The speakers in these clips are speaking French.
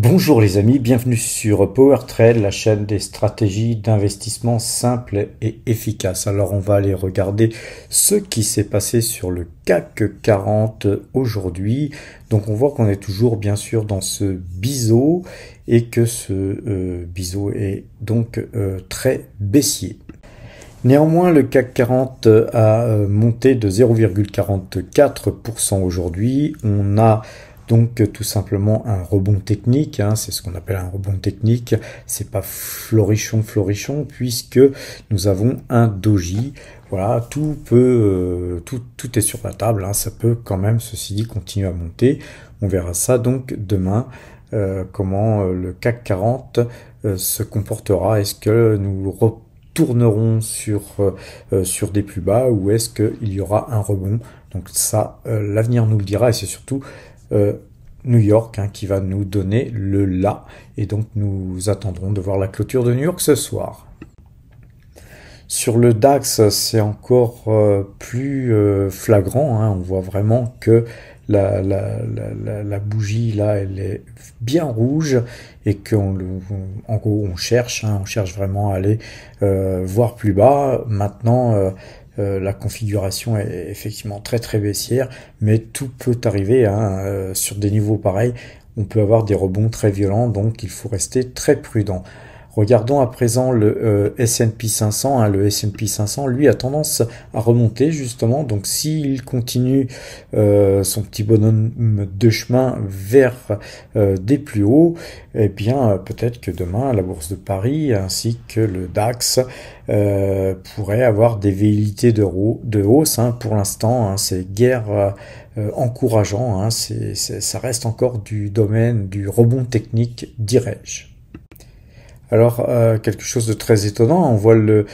Bonjour les amis, bienvenue sur PowerTrade, la chaîne des stratégies d'investissement simples et efficaces. Alors on va aller regarder ce qui s'est passé sur le CAC 40 aujourd'hui. Donc on voit qu'on est toujours bien sûr dans ce biseau et que ce biseau est donc très baissier. Néanmoins, le CAC 40 a monté de 0,44% aujourd'hui. On a donc tout simplement un rebond technique, c'est ce qu'on appelle un rebond technique. C'est pas florichon puisque nous avons un doji. Voilà, tout est sur la table. Ça peut quand même, ceci dit, continuer à monter. On verra ça donc demain. Comment le CAC 40 se comportera. Est-ce que nous retournerons sur des plus bas ou est-ce qu'il y aura un rebond? Donc ça, l'avenir nous le dira, et c'est surtout New York qui va nous donner le là, et donc nous attendrons de voir la clôture de New York ce soir. Sur le DAX, c'est encore plus flagrant, on voit vraiment que la bougie là, elle est bien rouge et qu'en gros on cherche vraiment à aller voir plus bas. Maintenant, la configuration est effectivement très baissière, mais tout peut arriver sur des niveaux pareils. On peut avoir des rebonds très violents, donc il faut rester très prudent. Regardons à présent le S&P 500. Le S&P 500, lui, a tendance à remonter justement. Donc s'il continue son petit bonhomme de chemin vers des plus hauts, eh bien peut-être que demain la Bourse de Paris ainsi que le DAX pourraient avoir des velléités de hausse. Pour l'instant, c'est guère encourageant. Ça reste encore du domaine du rebond technique, dirais-je. Alors, quelque chose de très étonnant, on voit le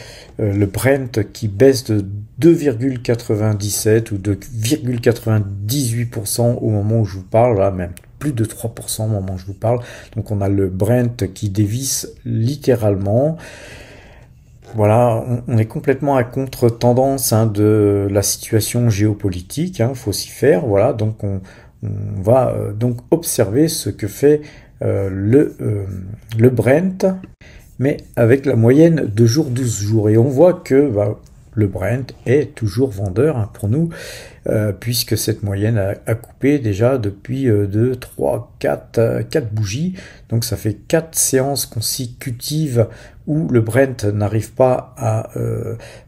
Brent qui baisse de 2,97 ou de 0,98% au moment où je vous parle, là, même plus de 3% au moment où je vous parle. Donc on a le Brent qui dévisse littéralement. Voilà, on est complètement à contre-tendance de la situation géopolitique, faut s'y faire. Voilà, donc on va donc observer ce que fait le Brent, mais avec la moyenne de jours 12 jours. Et on voit que le Brent est toujours vendeur pour nous, puisque cette moyenne a coupé déjà depuis 2, 3, 4 bougies. Donc ça fait 4 séances consécutives où le Brent n'arrive pas à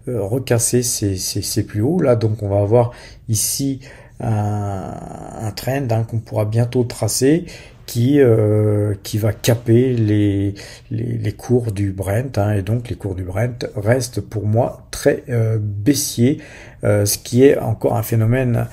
recasser ses plus hauts. Là, donc on va avoir ici un trend qu'on pourra bientôt tracer, qui va caper les cours du Brent, et donc les cours du Brent restent pour moi très baissiers, ce qui est encore un phénomène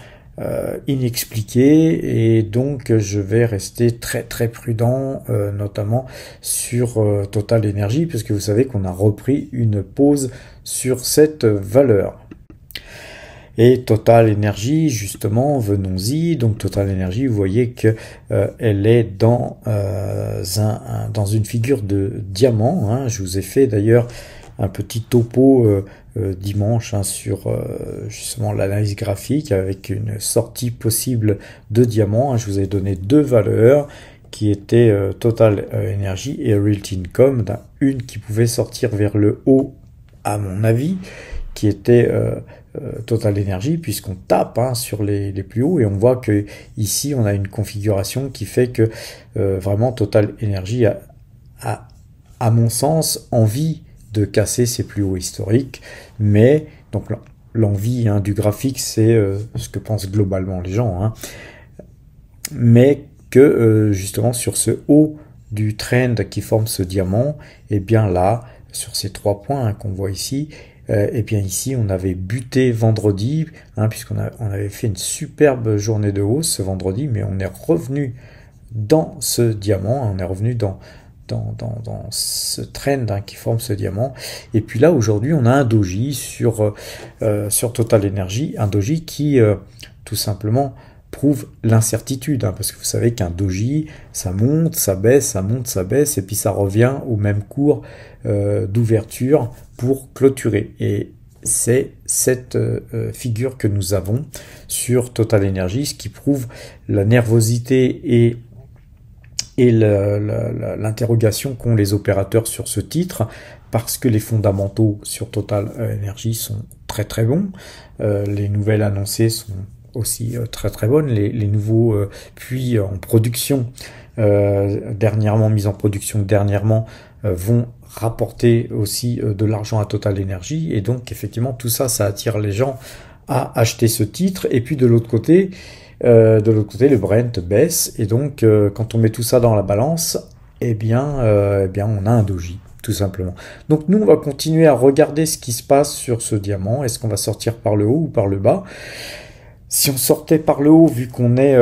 inexpliqué, et donc je vais rester très prudent, notamment sur Total Energy, puisque vous savez qu'on a repris une pause sur cette valeur. Et Total Energy, justement, venons-y. Donc Total Energy, vous voyez que elle est dans une figure de diamant. Je vous ai fait d'ailleurs un petit topo dimanche sur justement l'analyse graphique avec une sortie possible de diamant. Je vous ai donné deux valeurs qui étaient Total Energy et Realty Income. Une qui pouvait sortir vers le haut, à mon avis, qui était Total Energy, puisqu'on tape sur les plus hauts, et on voit que ici on a une configuration qui fait que vraiment Total Energy a à mon sens envie de casser ses plus hauts historiques, mais donc l'envie du graphique, c'est ce que pensent globalement les gens, mais que justement sur ce haut du trend qui forme ce diamant, et bien là sur ces 3 points qu'on voit ici, et bien ici on avait buté vendredi, puisqu'on avait fait une superbe journée de hausse ce vendredi, mais on est revenu dans ce diamant, on est revenu dans ce trend qui forme ce diamant. Et puis là aujourd'hui on a un doji sur Total Energy, un doji qui tout simplement prouve l'incertitude, parce que vous savez qu'un doji, ça monte, ça baisse, ça monte, ça baisse, et puis ça revient au même cours d'ouverture pour clôturer. Et c'est cette figure que nous avons sur Total Energy, ce qui prouve la nervosité et l'interrogation qu'ont les opérateurs sur ce titre, parce que les fondamentaux sur Total Energy sont très très bons, les nouvelles annoncées sont aussi très très bonnes, les nouveaux puits en production, dernièrement mis en production dernièrement, vont rapporter aussi de l'argent à Total Energy, et donc effectivement tout ça, ça attire les gens à acheter ce titre. Et puis de l'autre côté, le Brent baisse, et donc quand on met tout ça dans la balance, eh bien on a un doji, tout simplement. Donc nous, on va continuer à regarder ce qui se passe sur ce diamant. Est-ce qu'on va sortir par le haut ou par le bas? Si on sortait par le haut, vu qu'on est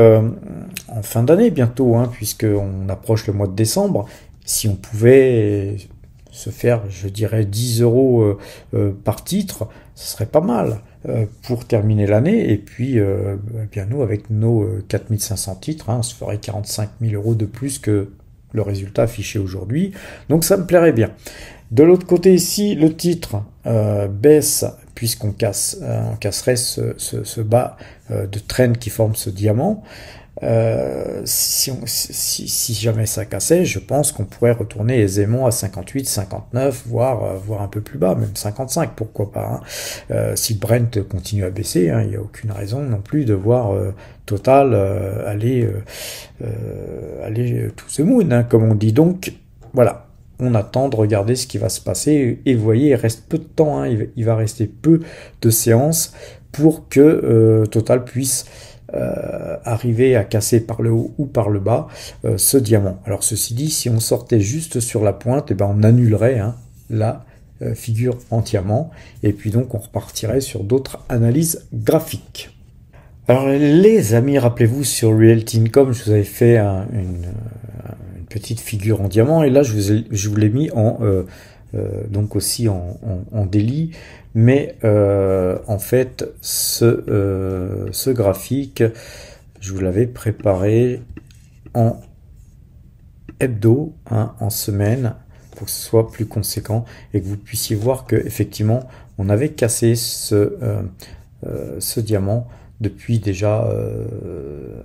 en fin d'année bientôt, hein, puisqu'on approche le mois de décembre, si on pouvait se faire, je dirais, 10 euros par titre, ce serait pas mal pour terminer l'année. Et puis, bien nous, avec nos 4500 titres, hein, on se ferait 45 000 euros de plus que le résultat affiché aujourd'hui. Donc ça me plairait bien. De l'autre côté ici, le titre baisse, puisqu'on on casserait ce bas de trend qui forme ce diamant. Si jamais ça cassait, je pense qu'on pourrait retourner aisément à 58, 59, voire un peu plus bas, même 55, pourquoi pas. Hein. Si le Brent continue à baisser, hein, il n'y a aucune raison non plus de voir Total aller to the moon, hein, comme on dit. Donc voilà. On attend de regarder ce qui va se passer, et vous voyez, il reste peu de temps, hein, il va rester peu de séances pour que Total puisse arriver à casser par le haut ou par le bas ce diamant. Alors ceci dit, si on sortait juste sur la pointe, eh ben on annulerait, hein, la figure entièrement, et puis donc on repartirait sur d'autres analyses graphiques. Alors les amis, rappelez-vous, sur Realty Income, je vous avais fait une petite figure en diamant, et là je vous l'ai mis donc aussi en daily, mais en fait ce graphique, je vous l'avais préparé en hebdo, hein, en semaine, pour que ce soit plus conséquent et que vous puissiez voir que effectivement on avait cassé ce diamant depuis déjà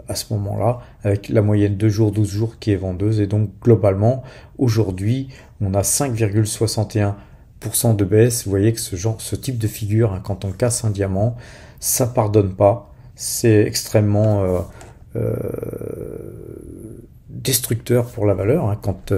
à ce moment-là, avec la moyenne 2 jours, 12 jours qui est vendeuse. Et donc globalement, aujourd'hui, on a 5,61% de baisse. Vous voyez que ce type de figure, hein, quand on casse un diamant, ça pardonne pas. C'est extrêmement destructeur pour la valeur, hein, quand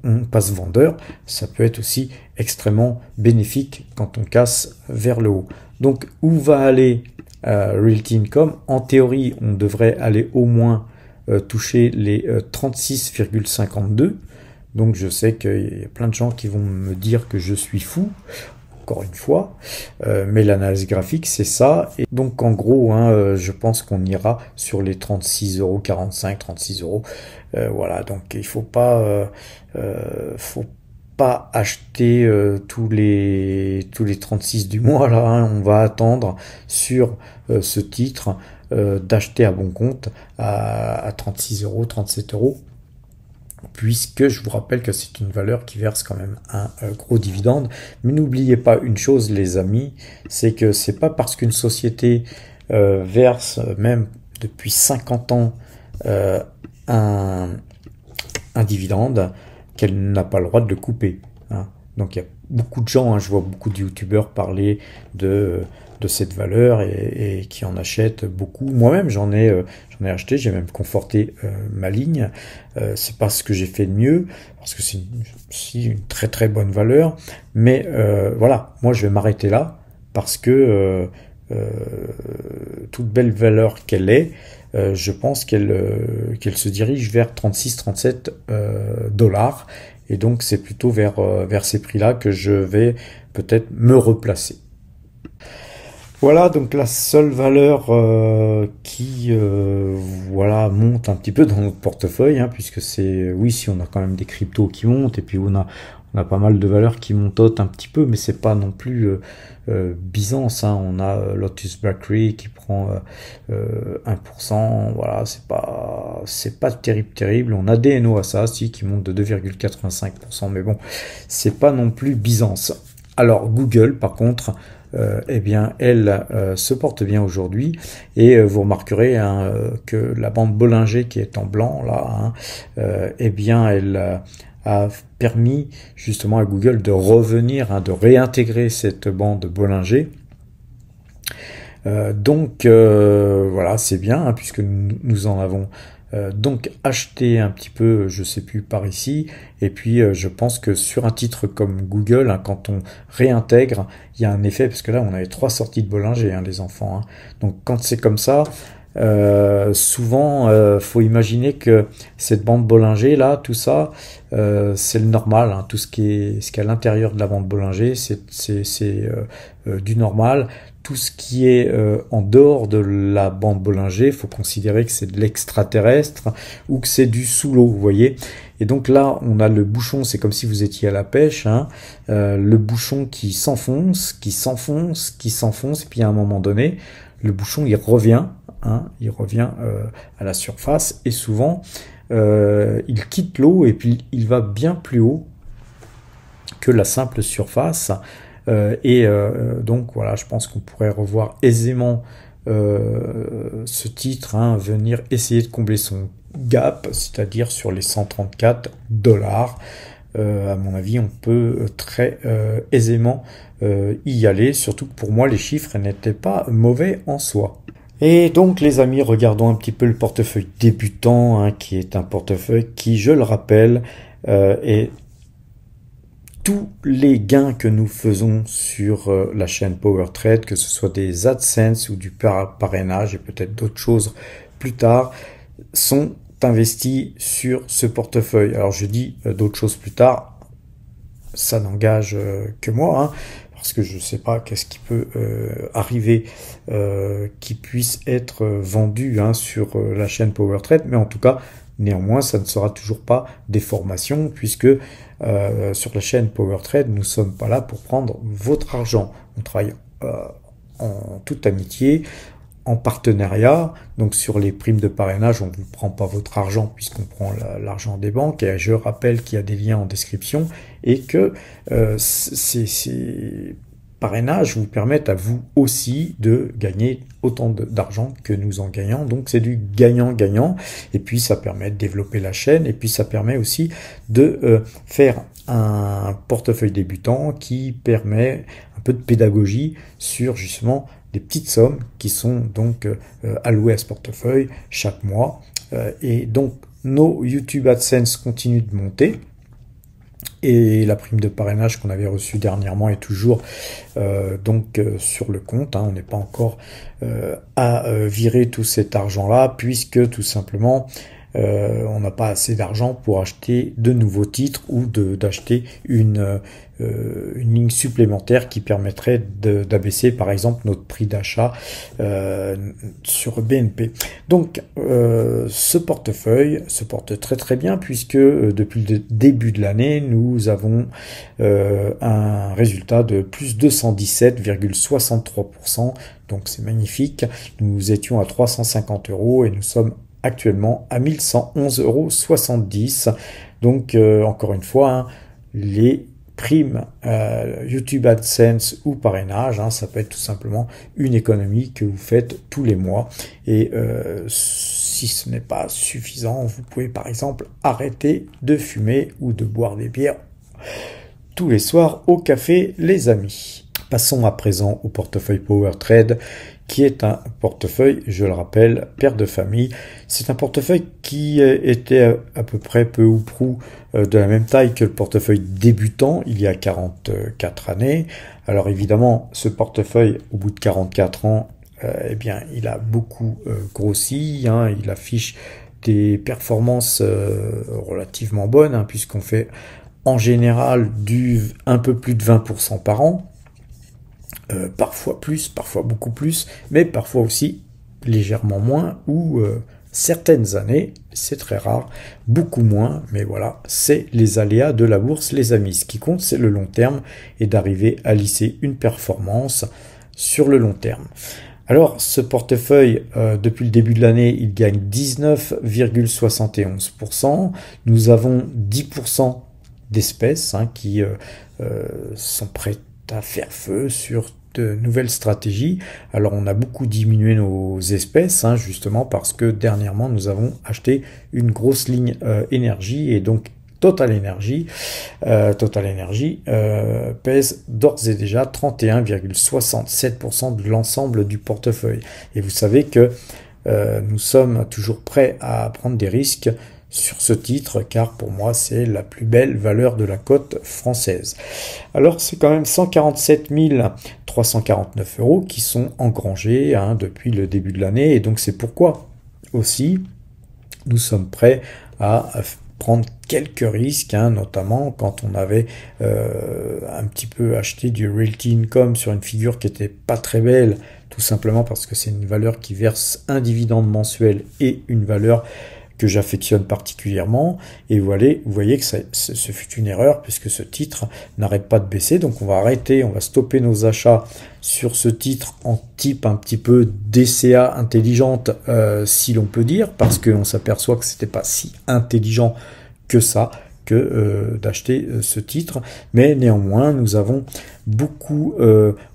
on passe vendeur. Ça peut être aussi extrêmement bénéfique quand on casse vers le haut. Donc où va aller Realty Income? En théorie, on devrait aller au moins toucher les 36,52. Donc je sais qu'il y a plein de gens qui vont me dire que je suis fou, encore une fois, mais l'analyse graphique c'est ça. Et donc en gros, hein, je pense qu'on ira sur les 36,45 €, 36 euros. Voilà, donc il faut pas acheter tous les 36 du mois là, hein. On va attendre sur ce titre d'acheter à bon compte à 36 euros, 37 euros, puisque je vous rappelle que c'est une valeur qui verse quand même un gros dividende. Mais n'oubliez pas une chose, les amis, c'est que c'est pas parce qu'une société verse, même depuis 50 ans, un dividende, qu'elle n'a pas le droit de le couper, hein. Donc il y a beaucoup de gens, hein, je vois beaucoup de youtubeurs parler de cette valeur et qui en achètent beaucoup. Moi-même j'en ai acheté, j'ai même conforté ma ligne. C'est pas ce que j'ai fait de mieux, parce que c'est une très très bonne valeur, mais voilà, moi je vais m'arrêter là, parce que toute belle valeur qu'elle est, je pense qu'elle se dirige vers 36-37 dollars, et donc c'est plutôt vers ces prix-là que je vais peut-être me replacer. Voilà, donc la seule valeur qui voilà, monte un petit peu dans notre portefeuille, hein, puisque c'est, oui, si on a quand même des cryptos qui montent, et puis on a pas mal de valeurs qui montent un petit peu, mais c'est pas non plus Byzance, hein. On a Lotus Bakery qui prend 1%, voilà, c'est pas terrible. On a DNO à ça, si, qui monte de 2,85%, mais bon, c'est pas non plus Byzance. Alors Google, par contre, eh bien, elle se porte bien aujourd'hui et vous remarquerez hein, que la bande Bollinger qui est en blanc là, hein, eh bien, elle a permis justement à Google de revenir, hein, de réintégrer cette bande Bollinger. Donc voilà, c'est bien hein, puisque nous en avons donc acheté un petit peu, je sais plus par ici, et puis je pense que sur un titre comme Google, hein, quand on réintègre, il y a un effet, parce que là on avait 3 sorties de Bollinger, hein, les enfants. Hein. Donc quand c'est comme ça, souvent faut imaginer que cette bande Bollinger là, tout ça, c'est le normal, hein, tout ce qui est à l'intérieur de la bande Bollinger, c'est du normal. Tout ce qui est en dehors de la bande Bollinger, il faut considérer que c'est de l'extraterrestre ou que c'est du sous l'eau, vous voyez. Et donc là, on a le bouchon, c'est comme si vous étiez à la pêche, hein, le bouchon qui s'enfonce, qui s'enfonce, qui s'enfonce, et puis à un moment donné, le bouchon il revient à la surface, et souvent il quitte l'eau et puis il va bien plus haut que la simple surface. Donc voilà, je pense qu'on pourrait revoir aisément ce titre, hein, venir essayer de combler son gap, c'est-à-dire sur les 134 dollars. À mon avis, on peut très aisément y aller, surtout que pour moi, les chiffres n'étaient pas mauvais en soi. Et donc les amis, regardons un petit peu le portefeuille débutant, hein, qui est un portefeuille qui, je le rappelle, est tous les gains que nous faisons sur la chaîne PowerTrade, que ce soit des AdSense ou du parrainage et peut-être d'autres choses plus tard, sont investis sur ce portefeuille. Alors je dis d'autres choses plus tard, ça n'engage que moi, hein, parce que je ne sais pas qu'est-ce qui peut arriver qui puisse être vendu hein, sur la chaîne PowerTrade, mais en tout cas, néanmoins, ça ne sera toujours pas des formations, puisque sur la chaîne PowerTrade, nous ne sommes pas là pour prendre votre argent. On travaille en toute amitié, en partenariat, donc sur les primes de parrainage, on ne vous prend pas votre argent puisqu'on prend l'argent des banques, et je rappelle qu'il y a des liens en description, et que ces parrainages vous permettent à vous aussi de gagner autant d'argent que nous en gagnons, donc c'est du gagnant-gagnant, et puis ça permet de développer la chaîne, et puis ça permet aussi de faire un portefeuille débutant qui permet un peu de pédagogie sur justement des petites sommes qui sont donc allouées à ce portefeuille chaque mois. Et donc nos YouTube AdSense continuent de monter. Et la prime de parrainage qu'on avait reçue dernièrement est toujours sur le compte. Hein. On n'est pas encore à virer tout cet argent-là, puisque tout simplement on n'a pas assez d'argent pour acheter de nouveaux titres ou d'acheter une ligne supplémentaire qui permettrait d'abaisser par exemple notre prix d'achat sur BNP. Donc ce portefeuille se porte très très bien, puisque depuis le début de l'année nous avons un résultat de plus 217,63%, donc c'est magnifique. Nous étions à 350 € et nous sommes actuellement à 1111,70 €. Donc encore une fois, hein, les primes YouTube AdSense ou parrainage, hein, ça peut être tout simplement une économie que vous faites tous les mois. Et si ce n'est pas suffisant, vous pouvez par exemple arrêter de fumer ou de boire des bières tous les soirs au café, les amis. Passons à présent au portefeuille PowerTrade, qui est un portefeuille, je le rappelle, père de famille. C'est un portefeuille qui était à peu près peu ou prou de la même taille que le portefeuille débutant il y a 44 années. Alors évidemment, ce portefeuille, au bout de 44 ans, eh bien, il a beaucoup grossi, hein, il affiche des performances relativement bonnes, hein, puisqu'on fait en général un peu plus de 20% par an. Parfois plus, parfois beaucoup plus, mais parfois aussi légèrement moins, ou certaines années, c'est très rare, beaucoup moins, mais voilà, c'est les aléas de la bourse, les amis. Ce qui compte, c'est le long terme, et d'arriver à lisser une performance sur le long terme. Alors, ce portefeuille, depuis le début de l'année, il gagne 19,71%. Nous avons 10% d'espèces hein, qui sont prêtes à faire feu sur de nouvelles stratégies. Alors on a beaucoup diminué nos espèces, hein, justement parce que dernièrement nous avons acheté une grosse ligne énergie, et donc Total Energy pèse d'ores et déjà 31,67% de l'ensemble du portefeuille. Et vous savez que nous sommes toujours prêts à prendre des risques sur ce titre, car pour moi c'est la plus belle valeur de la cote française. Alors c'est quand même 147 349 € qui sont engrangés, hein, depuis le début de l'année, et donc c'est pourquoi aussi nous sommes prêts à prendre quelques risques, hein, notamment quand on avait un petit peu acheté du Realty Income sur une figure qui était pas très belle, tout simplement parce que c'est une valeur qui verse un dividende mensuel et une valeur que j'affectionne particulièrement, et vous voyez que ce fut une erreur puisque ce titre n'arrête pas de baisser. Donc on va arrêter, on va stopper nos achats sur ce titre en type un petit peu DCA intelligente, si l'on peut dire, parce qu'on s'aperçoit que c'était pas si intelligent que ça, d'acheter ce titre, mais néanmoins nous avons beaucoup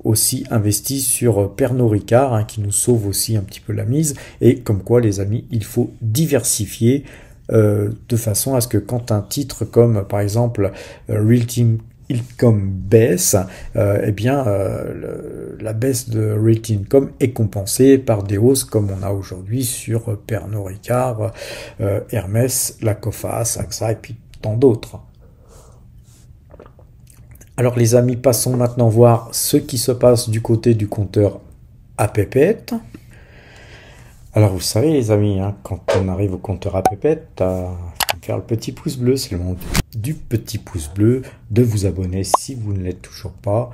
aussi investi sur Pernod Ricard, hein, qui nous sauve aussi un petit peu la mise, et comme quoi les amis, il faut diversifier de façon à ce que quand un titre comme par exemple Realty Income baisse, la baisse de Realty Income est compensée par des hausses comme on a aujourd'hui sur Pernod Ricard, Hermès, la Coface, AXA et puis tant d'autres. Alors les amis, passons maintenant voir ce qui se passe du côté du compteur à pépette. Alors vous savez les amis, hein, quand on arrive au compteur à pépette, faut faire le petit pouce bleu, c'est le moment du petit pouce bleu, de vous abonner si vous ne l'êtes toujours pas,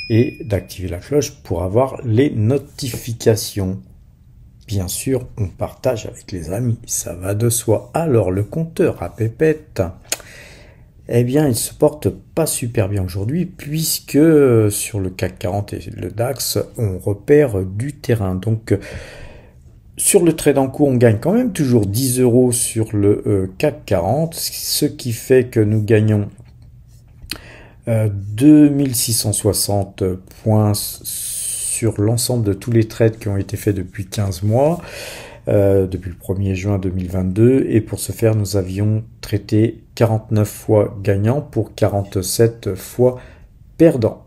et d'activer la cloche pour avoir les notifications. Bien sûr, on partage avec les amis, ça va de soi. Alors le compteur à pépette, eh bien, il se porte pas super bien aujourd'hui, puisque sur le CAC 40 et le DAX, on repère du terrain. Donc, sur le trade en cours, on gagne quand même toujours 10 € sur le CAC 40, ce qui fait que nous gagnons 2660 points sur l'ensemble de tous les trades qui ont été faits depuis 15 mois. Depuis le 1er juin 2022, et pour ce faire nous avions traité 49 fois gagnant pour 47 fois perdant.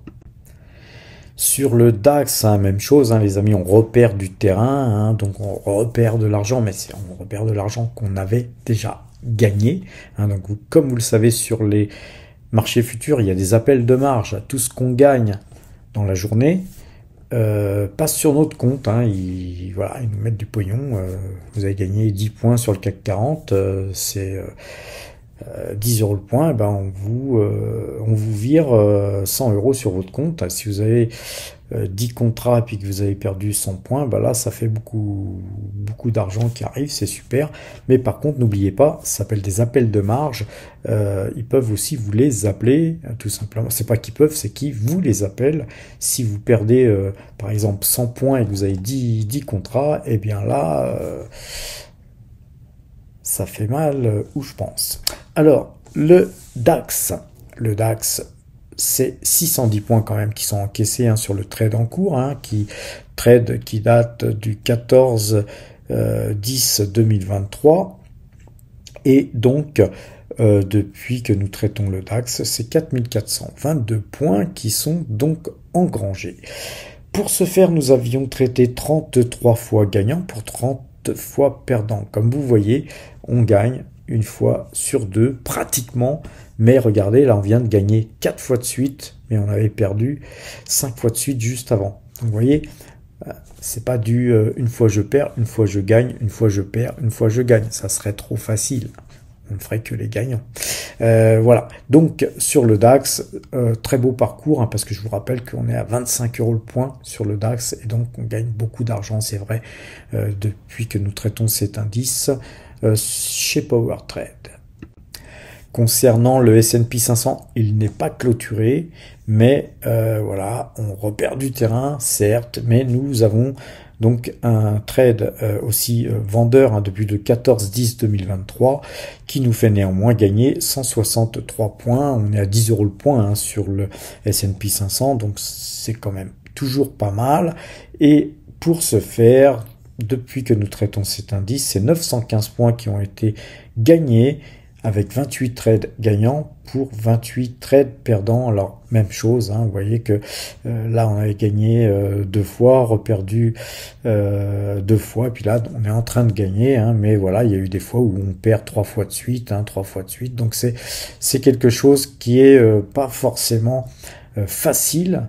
Sur le DAX, hein, même chose, hein, les amis, on repère du terrain, hein, donc on repère de l'argent, mais on repère de l'argent qu'on avait déjà gagné, hein, donc comme vous le savez, sur les marchés futurs, il y a des appels de marge. Tout ce qu'on gagne dans la journée passe sur notre compte, hein, ils nous mettent du pognon. Vous avez gagné 10 points sur le CAC 40, c'est 10 € le point, ben on vous vire 100 € sur votre compte. Si vous avez 10 contrats et puis que vous avez perdu 100 points, ben là ça fait beaucoup d'argent qui arrive, c'est super. Mais par contre, n'oubliez pas, ça s'appelle des appels de marge. Ils peuvent aussi vous les appeler, tout simplement. C'est pas qu'ils peuvent, c'est qu'ils vous les appellent. Si vous perdez par exemple 100 points et que vous avez 10 contrats, et bien là ça fait mal où je pense. Alors, le DAX, c'est 610 points quand même qui sont encaissés, hein, sur le trade en cours, hein, qui date du 14-10-2023. Et donc, depuis que nous traitons le DAX, c'est 4422 points qui sont donc engrangés. Pour ce faire, nous avions traité 33 fois gagnant pour 30 fois perdant. Comme vous voyez, on gagne une fois sur deux pratiquement, mais regardez, là on vient de gagner 4 fois de suite, mais on avait perdu 5 fois de suite juste avant. Donc vous voyez, c'est pas du une fois je perds, une fois je gagne, une fois je perds, une fois je gagne, ça serait trop facile, on ne ferait que les gagnants. Voilà, donc sur le DAX, très beau parcours, hein, parce que je vous rappelle qu'on est à 25 € le point sur le DAX, et donc on gagne beaucoup d'argent, c'est vrai, depuis que nous traitons cet indice chez PowerTrade. Concernant le S&P 500, il n'est pas clôturé, mais voilà, on repère du terrain, certes, mais nous avons Donc un trade aussi vendeur depuis le 14-10-2023 qui nous fait néanmoins gagner 163 points. On est à 10 € le point sur le S&P 500, donc c'est quand même toujours pas mal. Et pour ce faire, depuis que nous traitons cet indice, c'est 915 points qui ont été gagnés avec 28 trades gagnants pour 28 trades perdants. Alors, même chose, vous voyez que là, on avait gagné 2 fois, reperdu 2 fois, et puis là, on est en train de gagner, mais voilà, il y a eu des fois où on perd 3 fois de suite, 3 fois de suite, donc c'est quelque chose qui est pas forcément facile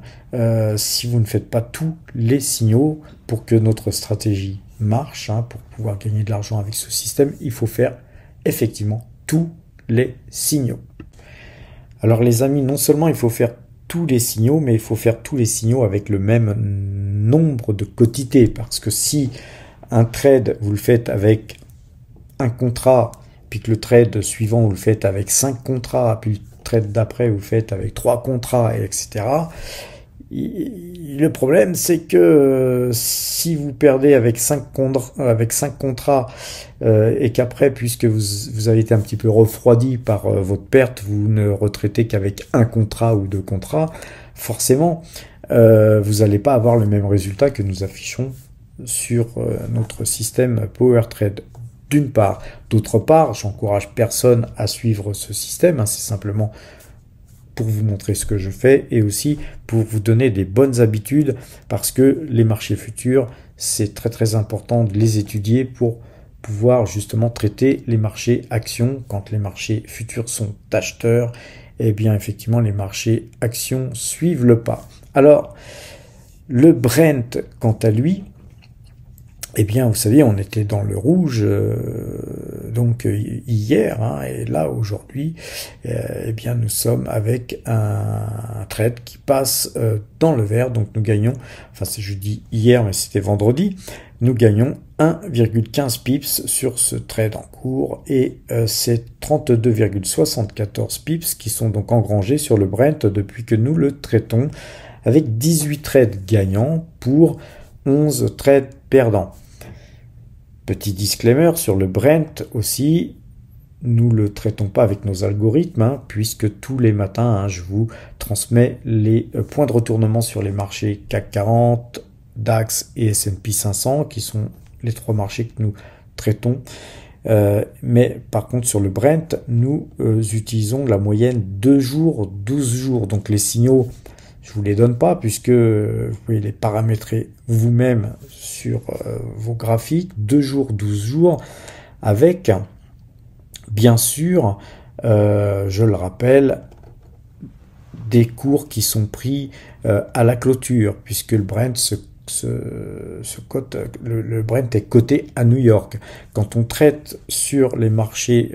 si vous ne faites pas tous les signaux pour que notre stratégie marche, pour pouvoir gagner de l'argent avec ce système, il faut faire effectivement tous les signaux. Alors les amis, non seulement il faut faire tous les signaux, mais il faut faire tous les signaux avec le même nombre de quotités, parce que si un trade, vous le faites avec un contrat, puis que le trade suivant, vous le faites avec 5 contrats, puis le trade d'après, vous le faites avec 3 contrats, etc., le problème, c'est que si vous perdez avec 5 contrats et qu'après, puisque vous avez été un petit peu refroidi par votre perte, vous ne retraitez qu'avec un contrat ou 2 contrats, forcément, vous n'allez pas avoir le même résultat que nous affichons sur notre système PowerTrade. D'une part. D'autre part, j'encourage personne à suivre ce système, c'est simplement pour vous montrer ce que je fais et aussi pour vous donner des bonnes habitudes, parce que les marchés futurs, c'est très très important de les étudier pour pouvoir justement traiter les marchés actions. Quand les marchés futurs sont acheteurs, eh bien effectivement les marchés actions suivent le pas. Alors le Brent, quant à lui, eh bien, vous savez, on était dans le rouge donc hier, et là aujourd'hui, eh bien, nous sommes avec un trade qui passe dans le vert, donc nous gagnons, enfin c'est je dis hier, mais c'était vendredi, nous gagnons 1,15 pips sur ce trade en cours et c'est 32,74 pips qui sont donc engrangés sur le Brent depuis que nous le traitons, avec 18 trades gagnants pour 11 trades perdants. Petit disclaimer sur le Brent aussi, nous ne le traitons pas avec nos algorithmes, puisque tous les matins, je vous transmets les points de retournement sur les marchés CAC 40, DAX et S&P 500, qui sont les 3 marchés que nous traitons. Mais par contre, sur le Brent, nous utilisons la moyenne 2 jours, 12 jours. Donc les signaux, je vous les donne pas, puisque vous pouvez les paramétrer vous-même sur vos graphiques, 2 jours, 12 jours, avec, bien sûr, je le rappelle, des cours qui sont pris à la clôture, puisque le Brent le Brent est coté à New York. Quand on traite sur les marchés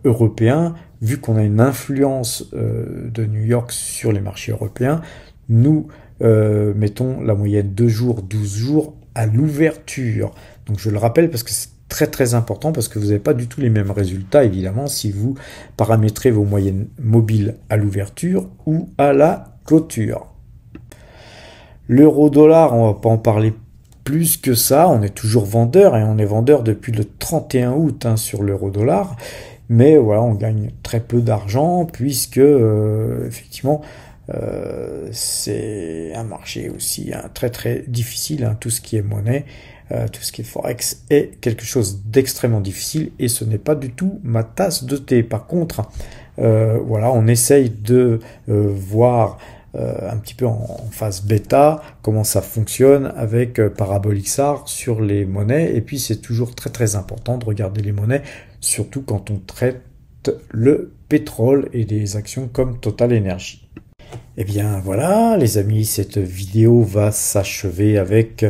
européens, vu qu'on a une influence de New York sur les marchés européens, nous mettons la moyenne 2 jours, 12 jours à l'ouverture. Donc je le rappelle parce que c'est très très important, parce que vous n'avez pas du tout les mêmes résultats évidemment si vous paramétrez vos moyennes mobiles à l'ouverture ou à la clôture. L'euro-dollar, on va pas en parler plus que ça, on est toujours vendeur et on est vendeur depuis le 31 août sur l'euro-dollar, mais voilà, on gagne très peu d'argent puisque effectivement c'est un marché aussi très très difficile, tout ce qui est monnaie, tout ce qui est forex est quelque chose d'extrêmement difficile et ce n'est pas du tout ma tasse de thé. Par contre, voilà, on essaye de voir un petit peu en phase bêta comment ça fonctionne avec ParabolicsAR sur les monnaies, et puis c'est toujours très très important de regarder les monnaies, surtout quand on traite le pétrole et des actions comme Total Energy. Et bien voilà les amis, cette vidéo va s'achever avec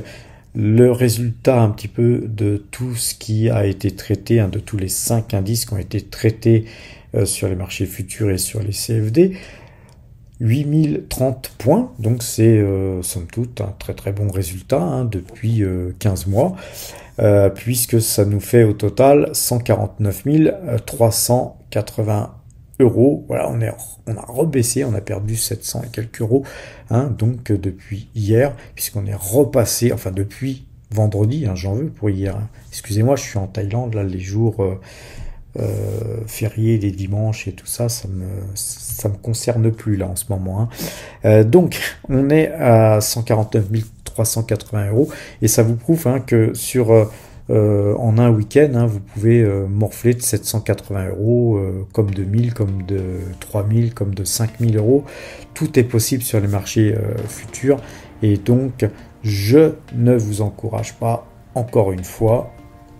le résultat un petit peu de tout ce qui a été traité, de tous les 5 indices qui ont été traités sur les marchés futurs et sur les CFD. 8030 points, donc c'est somme toute un très très bon résultat depuis 15 mois, puisque ça nous fait au total 149 380 euros. Voilà, on a rebaissé, on a perdu 700 et quelques euros, hein, donc depuis hier, puisqu'on est repassé, enfin depuis vendredi, hein, j'en veux pour hier. Hein. Excusez-moi, je suis en Thaïlande, là, les jours fériés, les dimanches et tout ça, ça me concerne plus là en ce moment. Hein. Donc, on est à 149 380 euros et ça vous prouve hein, que en un week-end, hein, vous pouvez morfler de 780 euros, comme de 1000, comme de 3000, comme de 5000 euros. Tout est possible sur les marchés futurs et donc je ne vous encourage pas, encore une fois,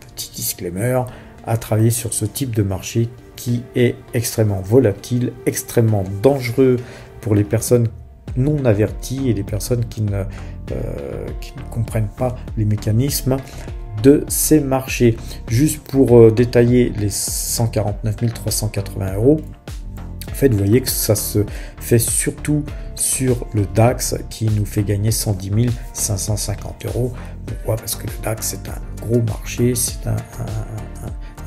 petit disclaimer, à travailler sur ce type de marché qui est extrêmement volatile, extrêmement dangereux pour les personnes non averties et les personnes qui ne comprennent pas les mécanismes de ces marchés. Juste pour détailler les 149 380 euros, en fait, vous voyez que ça se fait surtout sur le DAX qui nous fait gagner 110 550 euros. Pourquoi? Parce que le DAX, c'est un gros marché, c'est un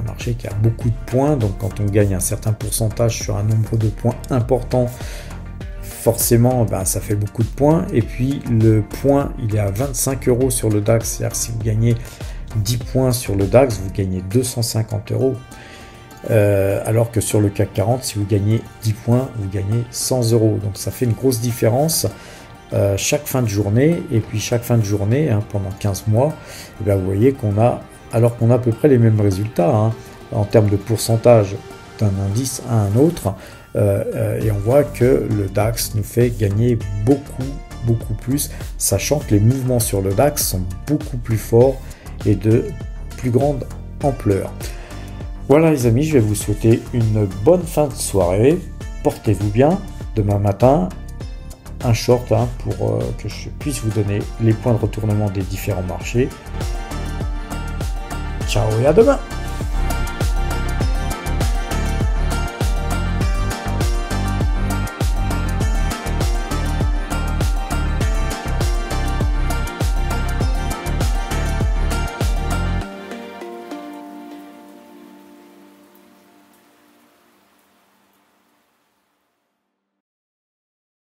marché qui a beaucoup de points. Donc, quand on gagne un certain pourcentage sur un nombre de points important, forcément, ben, ça fait beaucoup de points. Et puis, le point, il est à 25 euros sur le DAX. C'est-à-dire, si vous gagnez 10 points sur le DAX, vous gagnez 250 euros. Alors que sur le CAC 40, si vous gagnez 10 points, vous gagnez 100 euros. Donc ça fait une grosse différence chaque fin de journée. Et puis chaque fin de journée, hein, pendant 15 mois, et bien vous voyez alors qu'on a à peu près les mêmes résultats hein, en termes de pourcentage d'un indice à un autre. Et on voit que le DAX nous fait gagner beaucoup plus, sachant que les mouvements sur le DAX sont beaucoup plus forts et de plus grande ampleur. Voilà les amis, je vais vous souhaiter une bonne fin de soirée. Portez-vous bien. Demain matin, un short hein, pour que je puisse vous donner les points de retournement des différents marchés. Ciao et à demain!